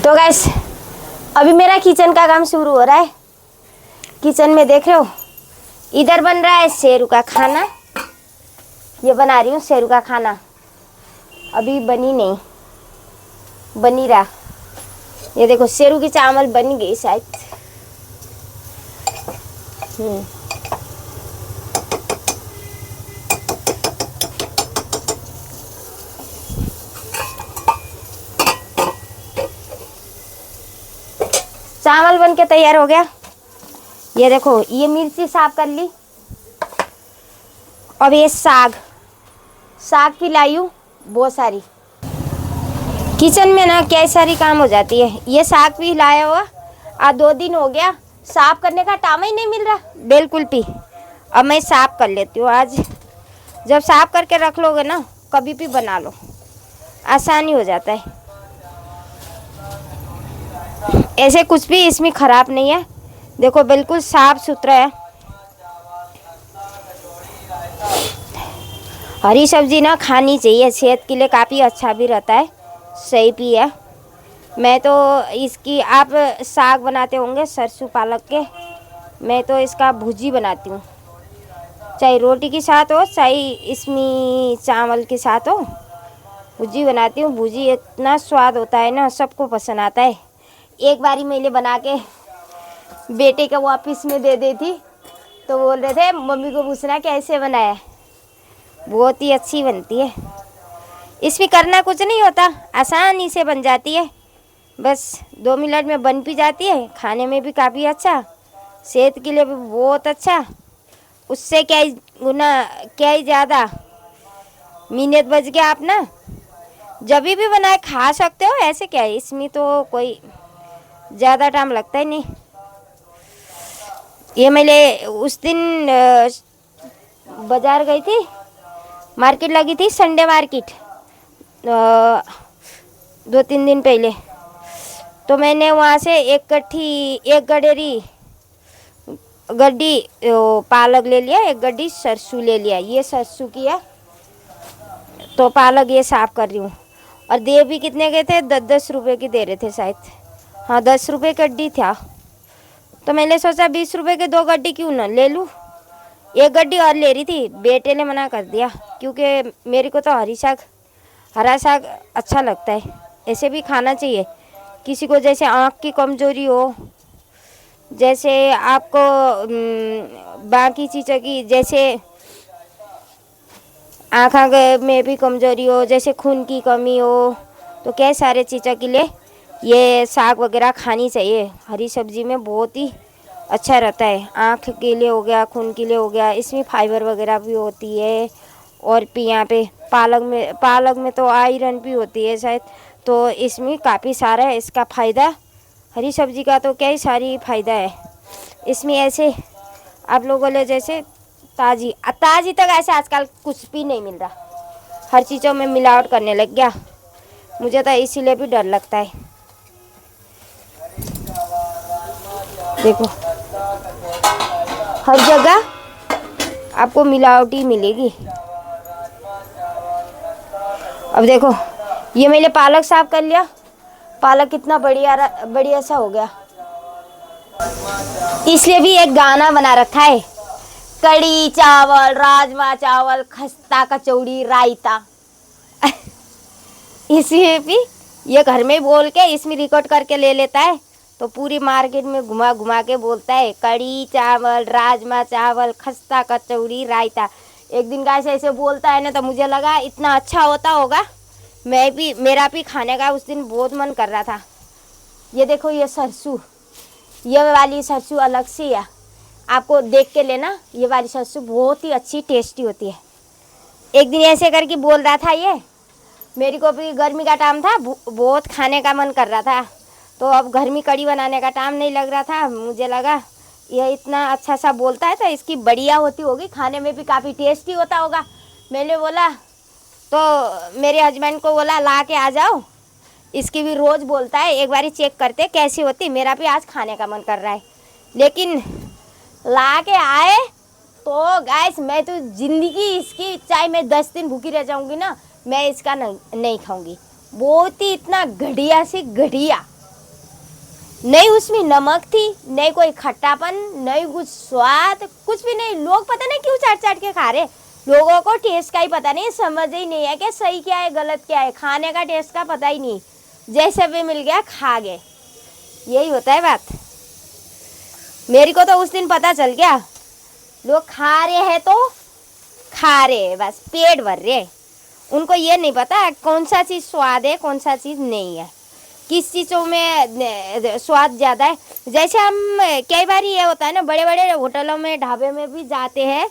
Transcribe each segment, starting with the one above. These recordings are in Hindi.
तो गाइस अभी मेरा किचन का काम शुरू हो रहा है। किचन में देख रहे हो, इधर बन रहा है शेरू का खाना। ये बना रही हूँ शेरू का खाना। अभी बनी नहीं, बनी रहा। ये देखो शेरू की चावल बन गई शायद। चावल बन के तैयार हो गया। ये देखो, ये मिर्ची साफ कर ली। अब ये साग भी लाई हूँ बहुत सारी। किचन में ना क्या सारी काम हो जाती है। ये साग भी लाया हुआ। आज 2 दिन हो गया, साफ करने का टाइम ही नहीं मिल रहा बिल्कुल भी। अब मैं साफ कर लेती हूँ आज। जब साफ करके रख लोगे ना, कभी भी बना लो, आसानी हो जाता है। ऐसे कुछ भी इसमें खराब नहीं है। देखो बिल्कुल साफ सुथरा है। हरी सब्जी ना खानी चाहिए, सेहत के लिए काफ़ी अच्छा भी रहता है, सही भी है। मैं तो इसकी, आप साग बनाते होंगे सरसों पालक के, मैं तो इसका भुजी बनाती हूँ। चाहे रोटी के साथ हो, चाहे इसमें चावल के साथ हो, भुजी बनाती हूँ। भुजी इतना स्वाद होता है ना, सबको पसंद आता है। एक बारी मैंने बना के बेटे के ऑफिस में दे दी थी, तो बोल रहे थे मम्मी को पूछना कैसे बनाया है। बहुत ही अच्छी बनती है। इसमें करना कुछ नहीं होता, आसानी से बन जाती है। बस 2 मिनट में बन भी जाती है। खाने में भी काफ़ी अच्छा, सेहत के लिए भी बहुत अच्छा। उससे क्या ही गुना, क्या ही ज़्यादा मिनट बच गया। आप ना जब भी बनाए खा सकते हो। ऐसे क्या है, इसमें तो कोई ज़्यादा टाइम लगता ही नहीं। ये मैंने उस दिन बाज़ार गई थी, मार्केट लगी थी, संडे मार्केट, 2-3 दिन पहले। तो मैंने वहाँ से एक गड्डी पालक ले लिया, एक गड्डी सरसों ले लिया। ये सरसों की है, तो पालक ये साफ कर रही हूँ। और दे भी कितने के थे, 10-10 रुपये की दे रहे थे शायद। हाँ, 10 रुपये गड्डी था। तो मैंने सोचा 20 रुपये के 2 गड्डी क्यों ना ले लूँ। एक गड्डी और ले रही थी, बेटे ने मना कर दिया, क्योंकि मेरे को तो हरा साग अच्छा लगता है। ऐसे भी खाना चाहिए किसी को, जैसे आँख की कमज़ोरी हो, जैसे आपको बाकी चीज़ों की, जैसे आँख में भी कमज़ोरी हो, जैसे खून की कमी हो, तो क्या सारे चीज़ों के लिए ये साग वगैरह खानी चाहिए। हरी सब्जी में बहुत ही अच्छा रहता है। आँख के लिए हो गया, खून के लिए हो गया, इसमें फाइबर वगैरह भी होती है। और भी यहाँ पे पालक में तो आयरन भी होती है शायद। तो इसमें काफ़ी सारा है इसका फ़ायदा। हरी सब्जी का तो क्या ही सारी फ़ायदा है इसमें। ऐसे आप लोगों ने जैसे ताज़ी तक ऐसे आजकल कुछ भी नहीं मिल रहा। हर चीज़ों में मिलावट करने लग गया। मुझे तो इसीलिए भी डर लगता है। देखो हर जगह आपको मिलावट ही मिलेगी। अब देखो, ये मैंने पालक साफ कर लिया। पालक कितना बढ़िया सा हो गया। इसलिए भी एक गाना बना रखा है, कड़ी चावल, राजमा चावल, खस्ता कचौड़ी रायता। इसलिए भी ये घर में बोल के इसमें रिकॉर्ड करके ले लेता है, तो पूरी मार्केट में घुमा घुमा के बोलता है कड़ी चावल, राजमा चावल, खस्ता कचौड़ी रायता। एक दिन का ऐसे बोलता है ना, तो मुझे लगा इतना अच्छा होता होगा। मेरा भी खाने का उस दिन बहुत मन कर रहा था। ये देखो, ये सरसों, ये वाली सरसों अलग से है, आपको देख के लेना। ये वाली सरसों बहुत ही अच्छी टेस्टी होती है। एक दिन ऐसे करके बोल रहा था ये, मेरे को भी गर्मी का टाइम था, बहुत खाने का मन कर रहा था। तो अब घर में कड़ी बनाने का टाइम नहीं लग रहा था। मुझे लगा ये इतना अच्छा सा बोलता है तो इसकी बढ़िया होती होगी, खाने में भी काफ़ी टेस्टी होता होगा। मैंने बोला, तो मेरे हस्बैंड को बोला ला के आ जाओ, इसकी भी रोज़ बोलता है, एक बारी चेक करते कैसी होती। मेरा भी आज खाने का मन कर रहा है। लेकिन ला के आए तो गाइस, मैं तो ज़िंदगी इसकी, चाहे मैं 10 दिन भूखी रह जाऊंगी ना, मैं इसका नहीं खाऊंगी। बहुत ही इतना घटिया से घटिया नहीं उसमें नमक थी, नहीं कोई खट्टापन, नहीं कुछ स्वाद, कुछ भी नहीं। लोग पता नहीं क्यों चाट चाट के खा रहे। लोगों को टेस्ट का ही पता नहीं, समझ ही नहीं है कि सही क्या है गलत क्या है। खाने का टेस्ट का पता ही नहीं, जैसे भी मिल गया खा गए, यही होता है बात। मेरे को तो उस दिन पता चल गया, लोग खा रहे हैं तो खा रहे हैं, बस पेट भर रहे। उनको ये नहीं पता कौन सा चीज़ स्वाद है कौन सा चीज़ नहीं है, किस चीज़ों में स्वाद ज़्यादा है। जैसे हम कई बार ये होता है ना, बड़े बड़े होटलों में ढाबे में भी जाते हैं,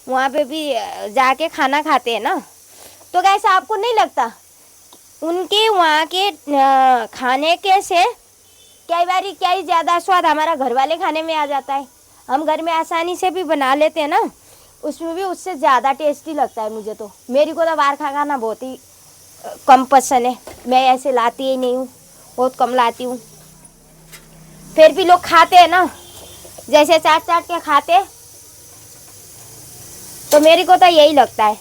वहाँ पे भी जाके खाना खाते हैं ना, तो कैसा आपको नहीं लगता उनके वहाँ के खाने के से कई बार क्या ही ज़्यादा स्वाद हमारा घर वाले खाने में आ जाता है। हम घर में आसानी से भी बना लेते हैं ना, उसमें भी उससे ज़्यादा टेस्टी लगता है मुझे तो। मेरी को तो बाहर का खाना बहुत ही कम पसंद है, मैं ऐसे लाती ही नहीं हूँ, बहुत कम लाती हूँ। फिर भी लोग खाते हैं ना, जैसे चाट चाट के खाते, तो मेरे को तो यही लगता है।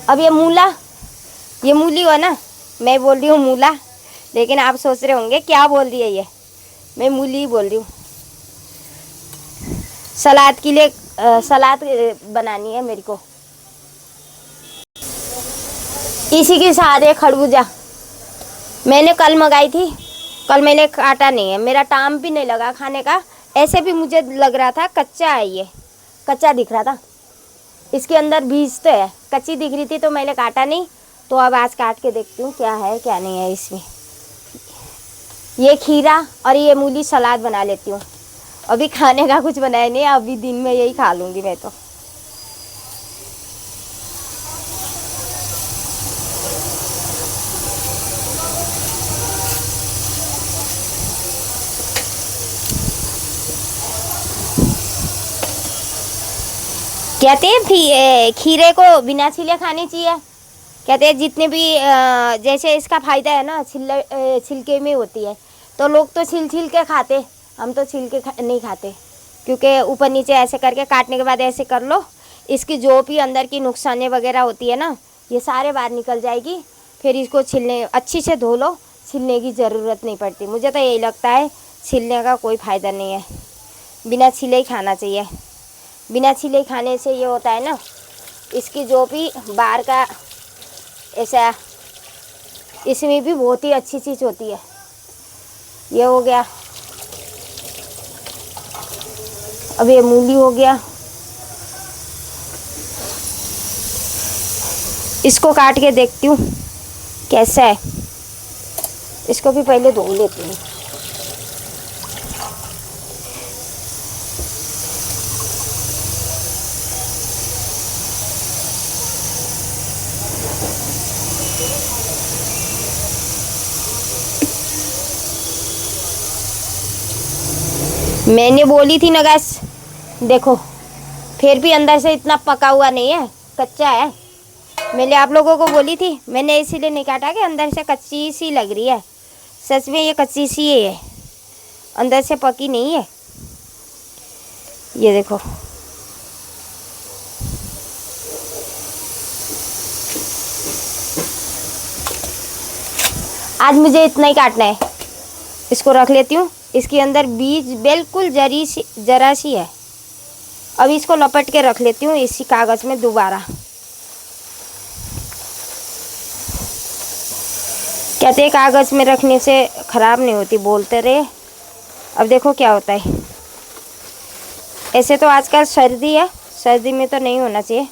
अब ये मूली हो ना, मैं बोल रही हूँ मूला, लेकिन आप सोच रहे होंगे क्या बोल रही है ये, मैं मूली ही बोल रही हूँ। सलाद के लिए सलाद बनानी है मेरे को। इसी के साथ है खरबूजा, मैंने कल मंगाई थी, कल मैंने काटा नहीं है, मेरा टाइम भी नहीं लगा खाने का। ऐसे भी मुझे लग रहा था कच्चा है, ये कच्चा दिख रहा था, इसके अंदर बीज तो है, कच्ची दिख रही थी तो मैंने काटा नहीं। तो अब आज काट के देखती हूँ क्या है क्या नहीं है इसमें। ये खीरा और ये मूली सलाद बना लेती हूँ। अभी खाने का कुछ बनाया नहीं, अभी दिन में यही खा लूँगी मैं तो। कहते हैं खीरे को बिना छिले खानी चाहिए। कहते हैं जितने भी जैसे इसका फ़ायदा है ना छिलके में होती है, तो लोग तो छिल के खाते, हम तो छिल के नहीं खाते, क्योंकि ऊपर नीचे ऐसे करके काटने के बाद ऐसे कर लो, इसकी जो भी अंदर की नुकसाने वगैरह होती है ना, ये सारे बाहर निकल जाएगी। फिर इसको छिलने अच्छी से धो लो, छिलने की ज़रूरत नहीं पड़ती। मुझे तो यही लगता है छिलने का कोई फ़ायदा नहीं है, बिना छिले ही खाना चाहिए। बिना छिले खाने से ये होता है ना, इसकी जो भी बाहर का ऐसा, इसमें भी बहुत ही अच्छी चीज़ होती है। ये हो गया, अब ये मूली हो गया, इसको काट के देखती हूँ कैसा है। इसको भी पहले धो लेती हूँ। मैंने बोली थी ना गैस, देखो फिर भी अंदर से इतना पका हुआ नहीं है, कच्चा है। मैंने आप लोगों को बोली थी, मैंने इसीलिए नहीं काटा कि अंदर से कच्ची सी लग रही है। सच में ये कच्ची सी है, अंदर से पकी नहीं है। ये देखो, आज मुझे इतना ही काटना है। इसको रख लेती हूँ, इसके अंदर बीज बिल्कुल जरा सी है। अब इसको लपेट के रख लेती हूँ इसी कागज़ में दोबारा। कहते हैं कागज़ में रखने से ख़राब नहीं होती, बोलते रहे। अब देखो क्या होता है। ऐसे तो आजकल सर्दी है, सर्दी में तो नहीं होना चाहिए,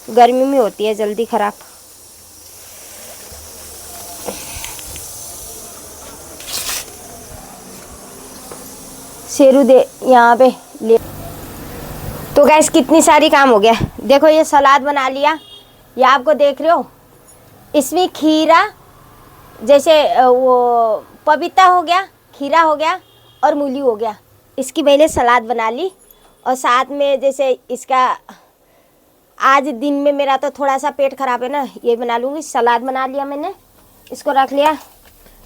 गर्मी में होती है जल्दी ख़राब। शेरू दे यहाँ पे ले। तो गैस कितनी सारी काम हो गया। देखो ये सलाद बना लिया, ये आपको देख रहे हो, इसमें खीरा, जैसे वो पपीता हो गया, खीरा हो गया और मूली हो गया, इसकी मैंने सलाद बना ली। और साथ में जैसे इसका आज दिन में मेरा तो थोड़ा सा पेट ख़राब है ना, ये बना लूँगी। सलाद बना लिया मैंने, इसको रख लिया।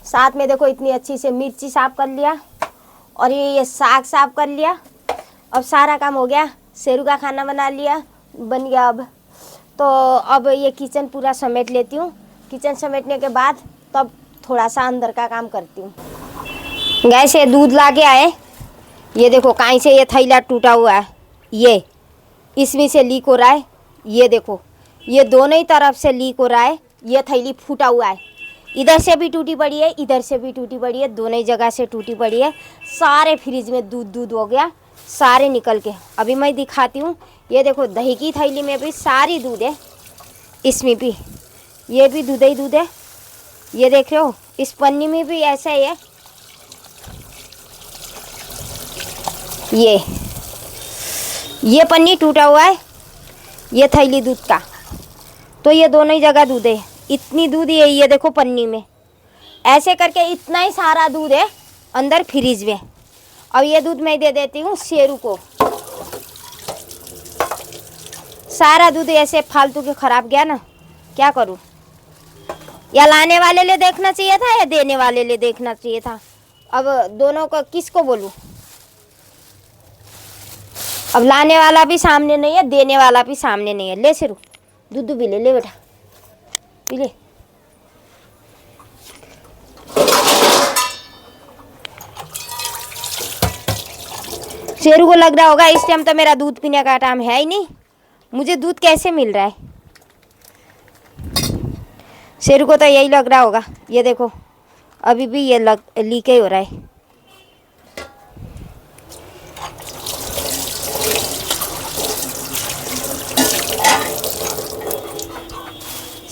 साथ में देखो इतनी अच्छी से मिर्ची साफ़ कर लिया और ये साग साफ़ कर लिया। अब सारा काम हो गया, शेरू का खाना बना लिया, बन गया। अब तो अब ये किचन पूरा समेट लेती हूँ। किचन समेटने के बाद तब थोड़ा सा अंदर का काम करती हूँ। गैस ये दूध ला के आए, ये देखो कहीं से ये थैला टूटा हुआ है, ये इसमें से लीक हो रहा है। ये देखो ये दोनों ही तरफ से लीक हो रहा है, ये थैली फूटा हुआ है, इधर से भी टूटी पड़ी है, इधर से भी टूटी पड़ी है, दोनों ही जगह से टूटी पड़ी है। सारे फ्रिज में दूध दूध हो गया, सारे निकल के। अभी मैं दिखाती हूँ, ये देखो दही की थैली में भी सारी दूध है, इसमें भी ये भी दूध ही दूध है। ये देख रहे हो, इस पन्नी में भी ऐसा ही है। ये पन्नी टूटा हुआ है, ये थैली दूध का, तो ये दोनों ही जगह दूध है। इतनी दूध है, ये देखो पन्नी में, ऐसे करके इतना ही सारा दूध है अंदर फ्रिज में। अब ये दूध मैं दे देती हूँ शेरू को। सारा दूध ऐसे फालतू के खराब गया ना, क्या करूँ? या लाने वाले ले देखना चाहिए था या देने वाले ले देखना चाहिए था। अब दोनों को किसको बोलूँ? अब लाने वाला भी सामने नहीं है, देने वाला भी सामने नहीं है। ले शेरू दूध भी ले बेटा, पी ले। शेरू को लग रहा होगा इस टाइम तो मेरा दूध पीने का टाइम है ही नहीं, मुझे दूध कैसे मिल रहा है। शेरू को तो यही लग रहा होगा। ये देखो अभी भी ये लीक ही हो रहा है।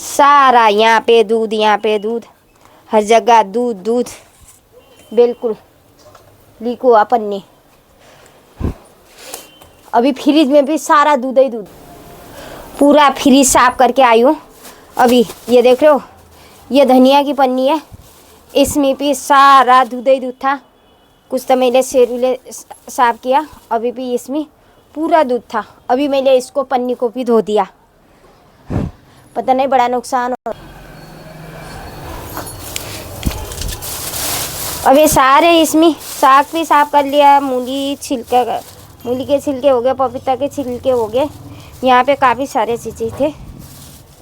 सारा यहाँ पे दूध, यहाँ पे दूध, हर जगह दूध दूध, बिल्कुल लीक हुआ पन्नी। अभी फ्रिज में भी सारा दूध ही दूध, पूरा फ्रिज साफ करके आई हूँ अभी। ये देख रहे हो, ये धनिया की पन्नी है, इसमें भी सारा दूध ही दूध था। कुछ तो मैंने शेरूले साफ किया, अभी भी इसमें पूरा दूध था। अभी मैंने इसको पन्नी को भी धो दिया, पता नहीं बड़ा नुकसान हो। अब ये सारे इसमें साग भी साफ कर लिया, मूली के छिलके हो गए, पपीता के छिलके हो गए, यहाँ पे काफ़ी सारे चीज़ें थे।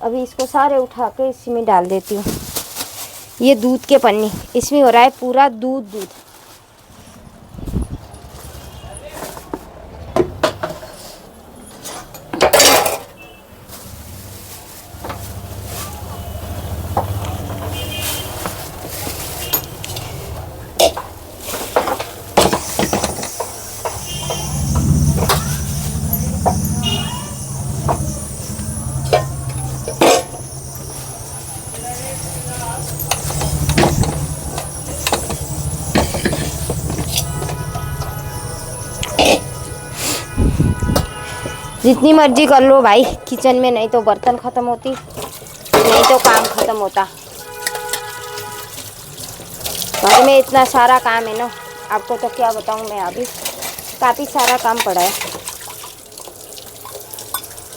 अभी इसको सारे उठा के इसमें डाल देती हूँ। ये दूध के पन्नी, इसमें हो रहा है पूरा दूध दूध। जितनी मर्जी कर लो भाई किचन में, नहीं तो बर्तन ख़त्म होती, नहीं तो काम ख़त्म होता। घर में इतना सारा काम है ना, आपको तो क्या बताऊँ मैं। अभी काफ़ी सारा काम पड़ा है।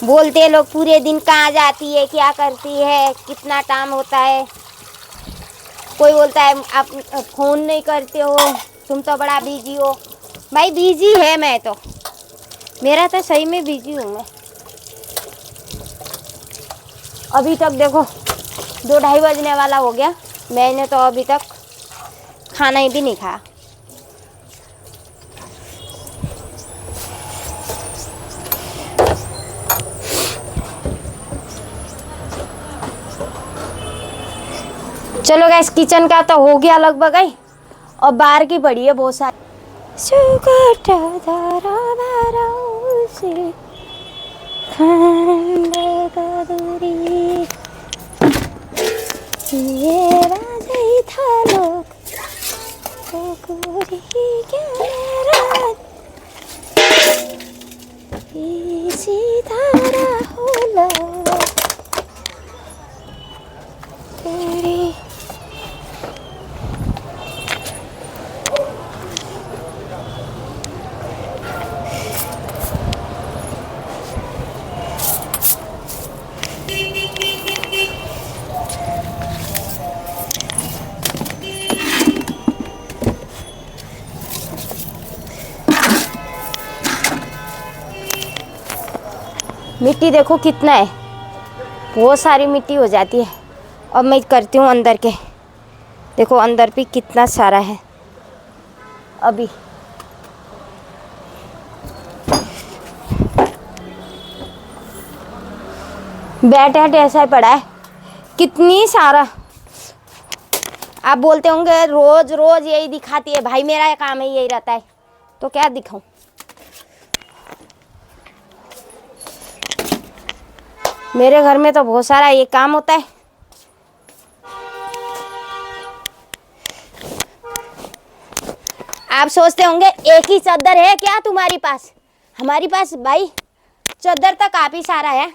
बोलते हैं लोग पूरे दिन कहाँ जाती है, क्या करती है, कितना टाइम होता है। कोई बोलता है आप फ़ोन नहीं करते हो, तुम तो बड़ा बिजी हो। भाई बिजी है मैं तो, मेरा तो सही में बिजी हूँ मैं। अभी तक देखो 2-2:30 बजने वाला हो गया, मैंने तो अभी तक खाना ही भी नहीं खाया। चलो गैस, किचन का तो हो गया लगभग ही, और बाहर की पड़ी है बहुत सारी। मिट्टी देखो कितना है, बहुत सारी मिट्टी हो जाती है। अब मैं करती हूँ अंदर के, देखो अंदर भी कितना सारा है। अभी बैट ऐसा ही पड़ा है, कितनी सारा। आप बोलते होंगे रोज रोज यही दिखाती है, भाई मेरा काम है यही रहता है, तो क्या दिखाऊं। मेरे घर में तो बहुत सारा ये काम होता है। आप सोचते होंगे एक ही चादर है क्या तुम्हारी पास? हमारी पास भाई चादर तो काफ़ी सारा है,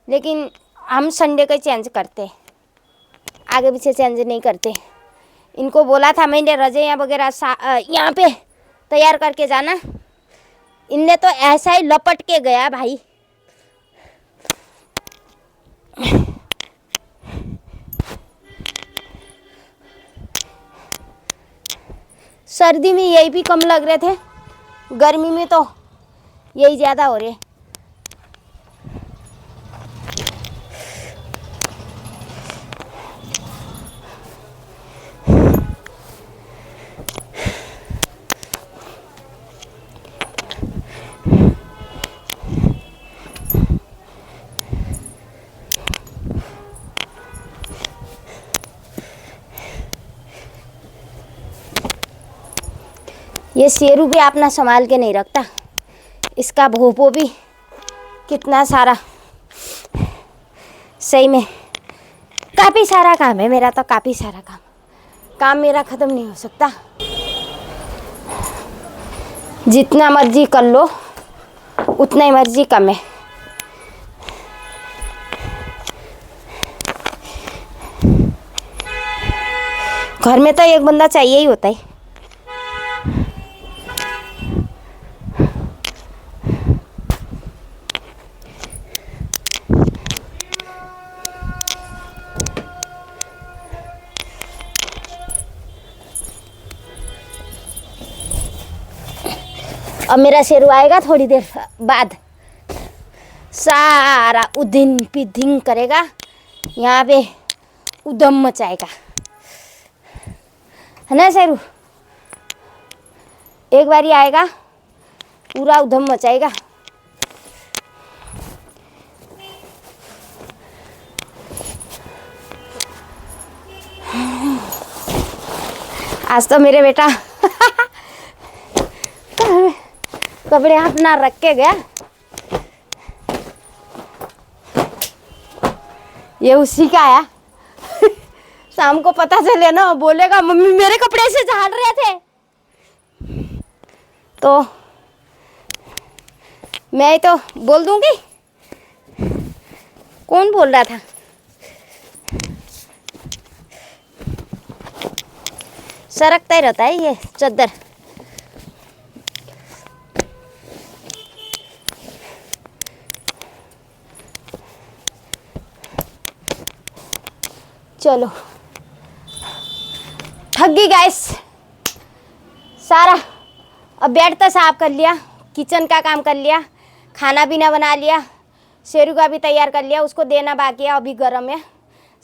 लेकिन हम संडे को चेंज करते, आगे पीछे चेंज नहीं करते। इनको बोला था मैंने रजाइयाँ वगैरह यहाँ पे तैयार करके जाना, इनने तो ऐसा ही लपट के गया भाई। सर्दी में यही भी कम लग रहे थे, गर्मी में तो यही ज़्यादा हो रहे। ये शेरू भी अपना संभाल के नहीं रखता, इसका भोपो भी कितना सारा। सही में काफ़ी सारा काम है मेरा, तो काफ़ी सारा काम मेरा ख़त्म नहीं हो सकता। जितना मर्जी कर लो उतना ही मर्जी कम है। घर में तो एक बंदा चाहिए ही होता है। अब मेरा शेरू आएगा थोड़ी देर बाद, सारा उदिन पिदिन करेगा, यहाँ पे उदम मचाएगा, है ना शेरू? एक बार ही आएगा, पूरा उधम मचाएगा। आज तो मेरे बेटा कपड़े अपना रख के गया, ये उसी का आया। शाम को पता चले ना, बोलेगा मम्मी मेरे कपड़े से झाड़ रहे थे, तो मैं तो बोल दूंगी कौन बोल रहा था। सरकता ही रहता है ये चादर। चलो थक गई गाइस सारा। अब बेड तो साफ कर लिया, किचन का काम कर लिया, खाना पीना बना लिया, शेरू का भी तैयार कर लिया, उसको देना बाकी है, अभी गर्म है।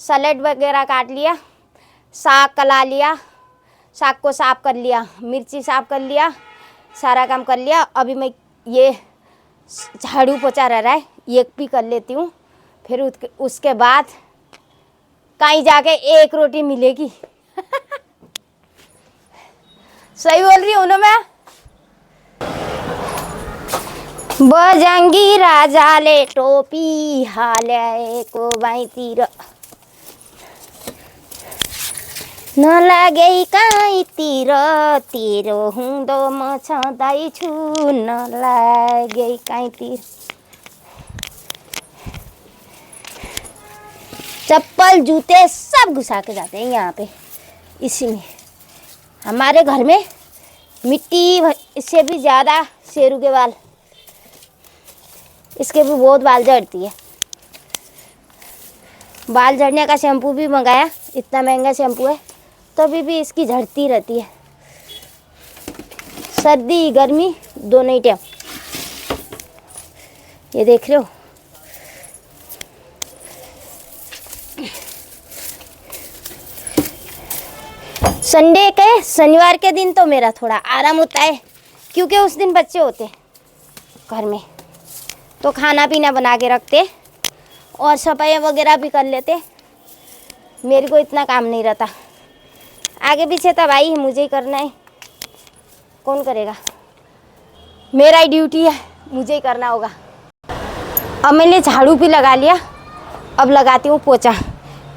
सैलेड वगैरह काट लिया, साग कला लिया, साग को साफ कर लिया, मिर्ची साफ कर लिया, सारा काम कर लिया। अभी मैं ये झाड़ू पोछा रह है, ये भी कर लेती हूँ, फिर उसके बाद कहीं जाके एक रोटी मिलेगी। सही बोल रही हूँ ना मैं? बजंगी राजा ले टोपी हाले को बाई तीर, न लागे काई तीर तेरो हुँदो म छँदैछु, न लागे काई तीर। चप्पल जूते सब घुसा के जाते हैं यहाँ पे, इसी में। हमारे घर में मिट्टी, इससे भी ज़्यादा शेरू के बाल, इसके भी बहुत बाल झड़ती है। बाल झड़ने का शैम्पू भी मंगाया, इतना महंगा शैम्पू है, तभी भी इसकी झड़ती रहती है, सर्दी गर्मी दोनों ही टाइम। ये देख रहे हो, संडे के शनिवार के दिन तो मेरा थोड़ा आराम होता है, क्योंकि उस दिन बच्चे होते घर में, तो खाना पीना बना के रखते और सफाई वगैरह भी कर लेते। मेरे को इतना काम नहीं रहता। आगे पीछे तो भाई मुझे ही करना है, कौन करेगा? मेरा ही ड्यूटी है, मुझे ही करना होगा। अब मैंने झाड़ू भी लगा लिया, अब लगाती हूँ पोछा।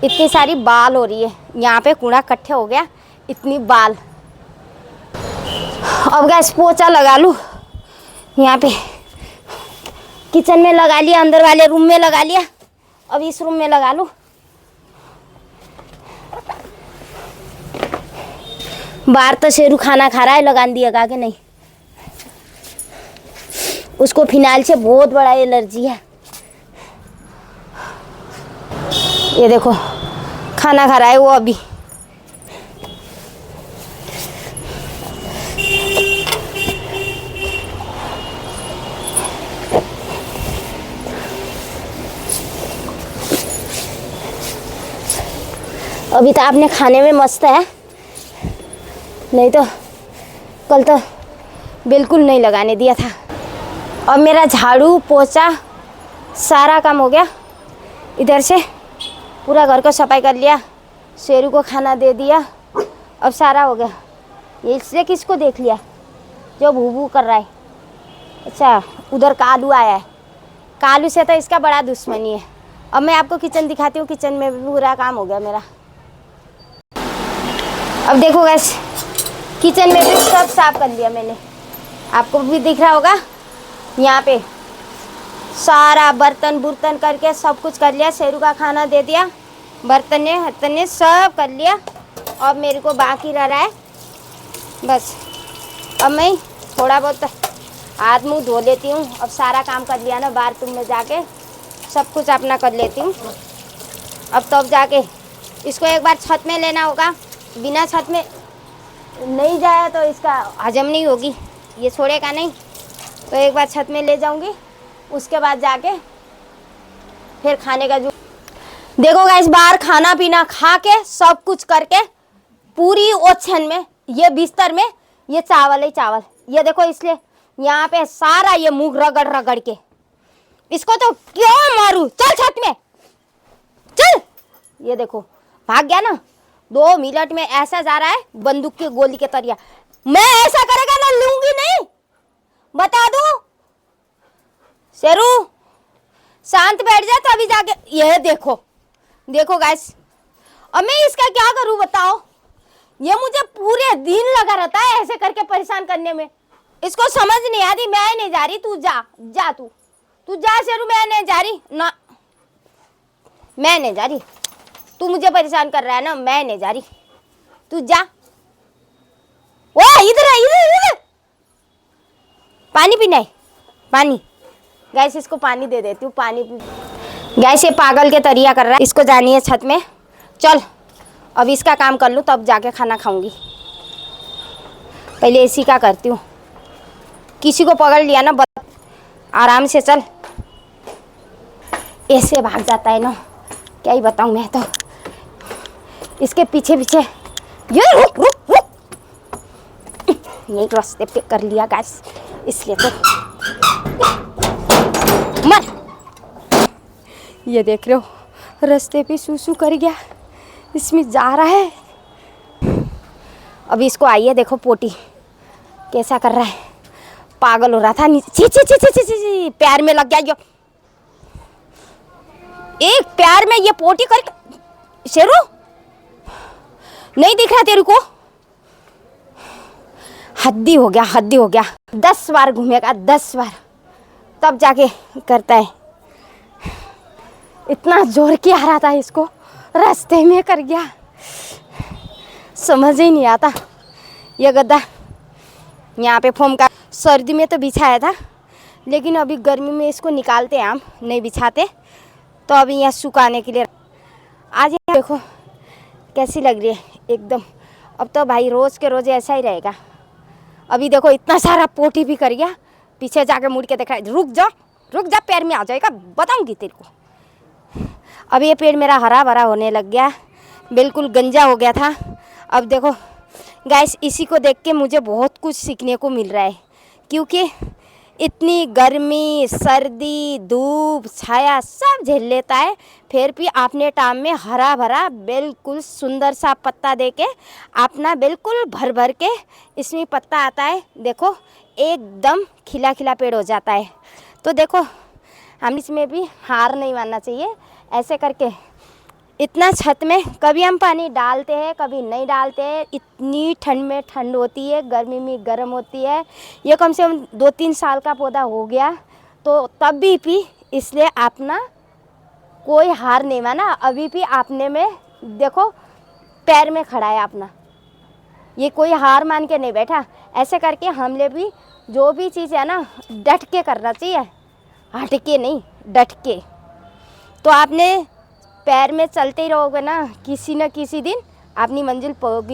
इतनी सारी बाल हो रही है, यहाँ पे कूड़ा इकट्ठे हो गया, इतनी बाल। अब गैस पोछा लगा लूँ। यहाँ पे किचन में लगा लिया, अंदर वाले रूम में लगा लिया, अब इस रूम में लगा लूँ। बाहर तो शेरू खाना खा रहा है, लगा दिएगा कि नहीं? उसको फिनाइल से बहुत बड़ा एलर्जी है। ये देखो खाना खा रहा है वो अभी। अभी तो आपने खाने में मस्त है, नहीं तो कल तो बिल्कुल नहीं लगाने दिया था। अब मेरा झाड़ू पोछा सारा काम हो गया। इधर से पूरा घर को सफाई कर लिया, शेरू को खाना दे दिया, अब सारा हो गया। ये इसलिए किसको देख लिया जो भू भू कर रहा है? अच्छा, उधर कालू आया है। कालू से तो इसका बड़ा दुश्मनी है। अब मैं आपको किचन दिखाती हूँ, किचन में भी पूरा काम हो गया मेरा। अब देखो गैस, किचन में भी सब साफ कर लिया मैंने, आपको भी दिख रहा होगा। यहाँ पे सारा बर्तन बुर्तन करके सब कुछ कर लिया, शेरू का खाना दे दिया, बर्तन ने सब कर लिया। अब मेरे को बाकी रह रहा है बस, अब मैं थोड़ा बहुत हाथ मुंह धो लेती हूँ। अब सारा काम कर लिया ना, बाथरूम में जाके सब कुछ अपना कर लेती हूँ। अब तब जाके इसको एक बार छत में लेना होगा, बिना छत में नहीं जाया तो इसका हजम नहीं होगी, ये छोड़ेगा नहीं। तो एक बार छत में ले जाऊंगी, उसके बाद जाके फिर खाने का जो देखो गाइस, बाहर खाना पीना खा के सब कुछ करके पूरी ओछन में, ये बिस्तर में ये चावल ही चावल, ये देखो। इसलिए यहाँ पे सारा ये मुंह रगड़ रगड़ के, इसको तो क्यों मारूं? चल छत में चल। ये देखो भाग गया ना, 2 मिनट में ऐसा जा रहा है बंदूक की गोली के तरिया। मैं ऐसा करेगा ना, लूंगी नहीं, बता दूं। शेरू शांत बैठ जा तभी जाके। ये देखो देखो गाइस, अब मैं इसका क्या करूं बताओ? ये मुझे पूरे दिन लगा रहता है ऐसे करके परेशान करने में। इसको समझ नहीं आती। मैं नहीं जा रही, तू जा जा, तू जा शेरू, मैं नहीं जा रही ना, मैं नहीं जा रही। तू मुझे परेशान कर रहा है ना, मैं नहीं जा रही, तू जा। वो इधर इधर पानी पीना है, पानी। गैस इसको पानी दे देती हूँ, पानी। गैस ये पागल के तरिया कर रहा है, इसको जानी है छत में। चल अब इसका काम कर लूँ तब जाके खाना खाऊंगी। पहले इसी का करती हूँ। किसी को पकड़ लिया ना, आराम से चल। ऐसे भाग जाता है ना, क्या ही बताऊँ मैं तो। इसके पीछे पीछे ये रुक रुक रुक, यही रास्ते पे कर लिया गैस, इसलिए तो मर। ये देख रहे हो रास्ते पे सूसू कर गया, इसमें जा रहा है। अभी इसको आइए देखो पोटी कैसा कर रहा है, पागल हो रहा था। ची ची ची ची ची ची, पैर में लग गया जो, एक पैर में ये पोटी कर। शेरू नहीं दिख रहा तेरे को? हद्दी हो गया, हद्दी हो गया। 10 बार घूमेगा, 10 बार, तब जाके करता है। इतना जोर की आ रहा था इसको, रास्ते में कर गया, समझ ही नहीं आता। ये गद्दा यहाँ पे फोम का सर्दी में तो बिछाया था, लेकिन अभी गर्मी में इसको निकालते हैं, हम नहीं बिछाते। तो अभी यहाँ सुखाने के लिए आज देखो कैसी लग रही है एकदम। अब तो भाई रोज़ के रोज़ ऐसा ही रहेगा। अभी देखो इतना सारा पोटी भी कर गया, पीछे जाके मुड़ के देख रहा है। रुक जा, पैर में आ जाएगा, बताऊंगी तेरे को। अब ये पेड़ मेरा हरा भरा होने लग गया, बिल्कुल गंजा हो गया था। अब देखो गैस इसी को देख के मुझे बहुत कुछ सीखने को मिल रहा है, क्योंकि इतनी गर्मी, सर्दी, धूप, छाया सब झेल लेता है, फिर भी अपने टाइम में हरा भरा बिल्कुल सुंदर सा पत्ता देके अपना बिल्कुल भर भर के इसमें पत्ता आता है। देखो एकदम खिला खिला पेड़ हो जाता है। तो देखो हम इसमें भी हार नहीं मानना चाहिए। ऐसे करके इतना छत में कभी हम पानी डालते हैं, कभी नहीं डालते हैं। इतनी ठंड में ठंड होती है, गर्मी में गर्म होती है। ये कम से कम 2-3 साल का पौधा हो गया, तो तब भी इसलिए अपना कोई हार नहीं माना। अभी भी आपने में देखो पैर में खड़ा है अपना, ये कोई हार मान के नहीं बैठा। ऐसे करके हमने भी जो भी चीज़ है ना डट के करना चाहिए, हट के नहीं, डट के। तो आपने पैर में चलते ही रहोगे ना, किसी न किसी दिन अपनी मंजिल पहुंच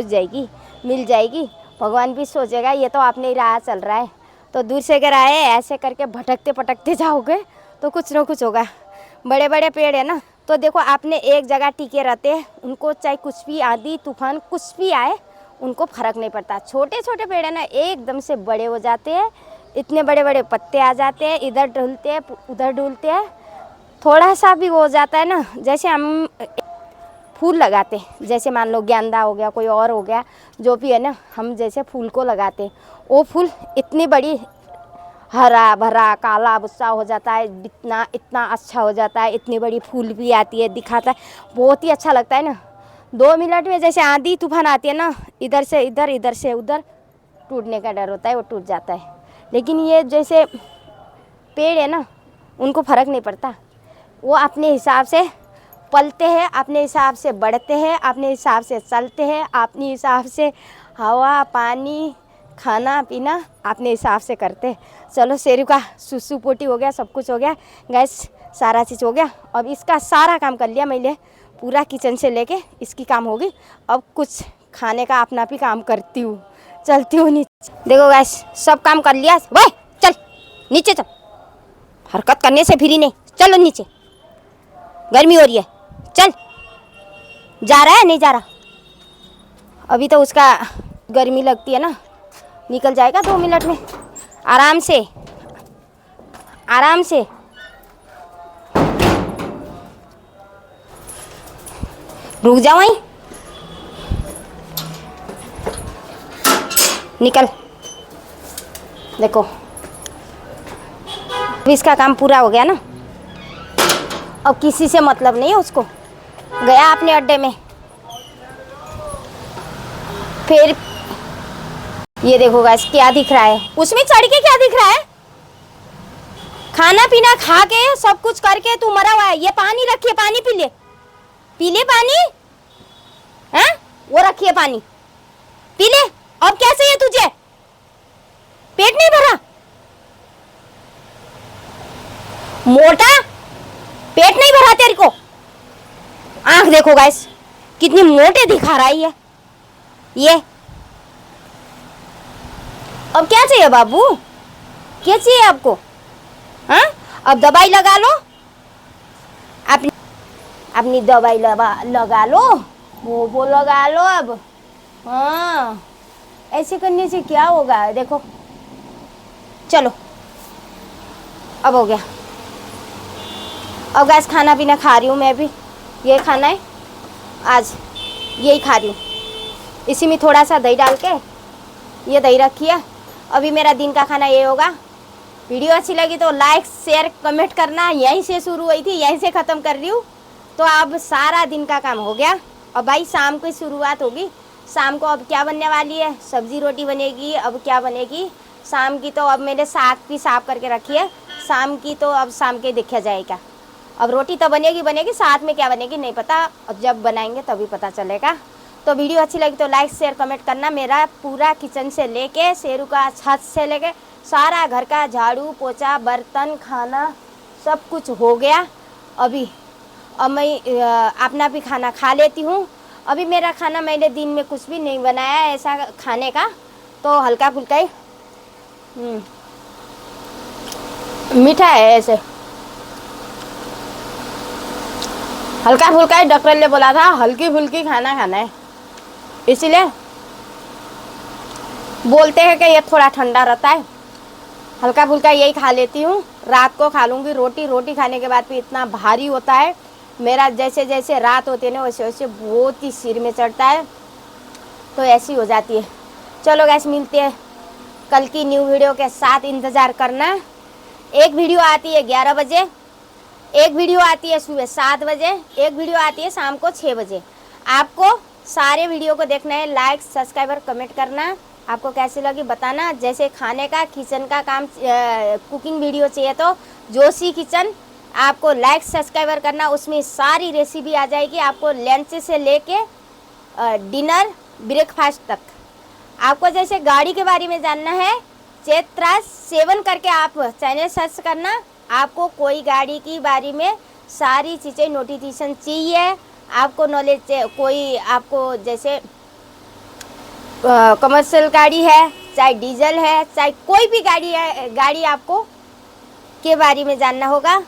जाएगी, मिल जाएगी। भगवान भी सोचेगा ये तो आपने ही राह चल रहा है। तो दूर से अगर आए ऐसे करके भटकते पटकते जाओगे तो कुछ ना कुछ होगा। बड़े बड़े पेड़ है ना, तो देखो आपने एक जगह टिके रहते हैं, उनको चाहे कुछ भी आंधी तूफान कुछ भी आए उनको फर्क नहीं पड़ता। छोटे छोटे पेड़ है ना एकदम से बड़े हो जाते हैं, इतने बड़े बड़े पत्ते आ जाते हैं, इधर डुलते हैं उधर डुलते हैं। थोड़ा सा भी हो जाता है ना, जैसे हम फूल लगाते, जैसे मान लो गेंदा हो गया, कोई और हो गया, जो भी है ना, हम जैसे फूल को लगाते, वो फूल इतनी बड़ी हरा भरा काला बुस्सा हो जाता है, इतना इतना अच्छा हो जाता है, इतनी बड़ी फूल भी आती है, दिखाता है, बहुत ही अच्छा लगता है ना। 2 मिनट में जैसे आंधी तूफान आती है ना, इधर से इधर इधर से उधर टूटने का डर होता है, वो टूट जाता है। लेकिन ये जैसे पेड़ है ना, उनको फ़र्क नहीं पड़ता, वो अपने हिसाब से पलते हैं, अपने हिसाब से बढ़ते हैं, अपने हिसाब से चलते हैं, अपने हिसाब से हवा पानी खाना पीना अपने हिसाब से करते हैं। चलो शेरू का सुसु पोटी हो गया, सब कुछ हो गया गैस, सारा चीज़ हो गया। अब इसका सारा काम कर लिया मैंने, पूरा किचन से लेके इसकी काम होगी। अब कुछ खाने का अपना भी काम करती हूँ, चलती हूँ नीचे। देखो गैस सब काम कर लिया। भाई चल नीचे चल, हरकत करने से फिरी नहीं, चलो नीचे, गर्मी हो रही है, चल। जा रहा है नहीं जा रहा? अभी तो उसका गर्मी लगती है ना, निकल जाएगा 2 मिनट में, आराम से आराम से। रुक जाओ वहीं, निकल। देखो अब इसका काम पूरा हो गया ना, अब किसी से मतलब नहीं है उसको, गया अपने अड्डे में। फिर ये देखो गाइस क्या दिख रहा है, उसमें चढ़ के क्या दिख रहा है? खाना पीना खा के सब कुछ करके तू मरा हुआ है। ये पानी रखिए, पानी पी ले, पी ले पानी, हैं? वो रखिए पानी, पी ले। अब क्या चाहिए तुझे? पेट नहीं भरा? मोटा पेट नहीं भरा तेरे को? आंख देखो गाइस कितनी मोटे दिखा रहा है ये। अब क्या चाहिए बाबू, क्या चाहिए आपको? हाँ अब दवाई लगा लो, अपनी दवाई लगा लो, वो लगा लो अब। हाँ ऐसे करने से क्या होगा? देखो चलो अब हो गया। अब गैस खाना पीना खा रही हूँ मैं भी, ये खाना है आज, यही खा रही हूँ। इसी में थोड़ा सा दही डाल के, ये दही रखी है। अभी मेरा दिन का खाना ये होगा। वीडियो अच्छी लगी तो लाइक शेयर कमेंट करना। यहीं से शुरू हुई थी, यहीं से ख़त्म कर रही हूँ। तो अब सारा दिन का काम हो गया, अब भाई शाम की शुरुआत होगी। शाम को अब क्या बनने वाली है? सब्जी रोटी बनेगी। अब क्या बनेगी शाम की? तो अब मैंने साग भी साफ करके रखी है, शाम की तो अब शाम के देखा जाएगा। अब रोटी तो बनेगी, साथ में क्या बनेगी नहीं पता, अब जब बनाएंगे तभी पता चलेगा। तो वीडियो अच्छी लगी तो लाइक शेयर कमेंट करना। मेरा पूरा किचन से लेके शेरू का छत से लेके सारा घर का झाड़ू पोछा बर्तन खाना सब कुछ हो गया। अभी अब मैं अपना भी खाना खा लेती हूँ। अभी मेरा खाना मैंने दिन में कुछ भी नहीं बनाया ऐसा खाने का, तो हल्का फुल्का ही मीठा है, ऐसे हल्का फुल्का ही। डॉक्टर ने बोला था हल्की फुल्की खाना खाना है। इसलिए बोलते हैं कि ये थोड़ा ठंडा रहता है, हल्का फुल्का यही खा लेती हूँ। रात को खा लूँगी रोटी, रोटी खाने के बाद भी इतना भारी होता है मेरा, जैसे जैसे रात होती है ना वैसे वैसे बहुत ही सिर में चढ़ता है, तो ऐसी हो जाती है। चलो गैस, मिलते हैं कल की न्यू वीडियो के साथ, इंतज़ार करना। एक वीडियो आती है 11 बजे, एक वीडियो आती है सुबह 7 बजे, एक वीडियो आती है शाम को 6 बजे। आपको सारे वीडियो को देखना है, लाइक सब्सक्राइब और कमेंट करना। आपको कैसी लगी बताना। जैसे खाने का, किचन का काम, कुकिंग वीडियो चाहिए तो जोशी किचन आपको लाइक सब्सक्राइबर करना, उसमें सारी रेसिपी आ जाएगी। आपको लंच से लेके डिनर ब्रेकफास्ट तक। आपको जैसे गाड़ी के बारे में जानना है, चैत्राज 7 करके आप चैनल सर्च करना। आपको कोई गाड़ी की बारे में सारी चीज़ें नोटिफिकेशन चाहिए, आपको नॉलेज चाहिए, कोई आपको जैसे कमर्शियल गाड़ी है, चाहे डीजल है, चाहे कोई भी गाड़ी है, गाड़ी आपको के बारे में जानना होगा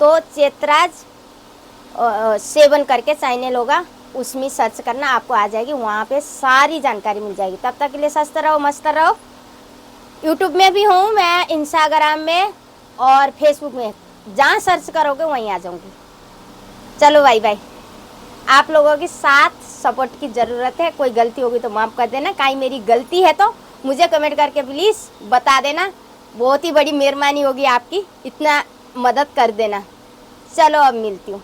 तो चैत्राज 7 करके चैनल होगा, उसमें सर्च करना, आपको आ जाएगी, वहाँ पे सारी जानकारी मिल जाएगी। तब तक के लिए स्वस्थ रहो, मस्त रहो। यूट्यूब में भी हूँ मैं, इंस्टाग्राम में और फेसबुक में, जहाँ सर्च करोगे वहीं आ जाऊँगी। चलो बाय बाय। आप लोगों की साथ सपोर्ट की ज़रूरत है, कोई गलती होगी तो माफ़ कर देना, कहीं मेरी गलती है तो मुझे कमेंट करके प्लीज़ बता देना, बहुत ही बड़ी मेहरबानी होगी आपकी, इतना मदद कर देना। चलो अब मिलती हूँ।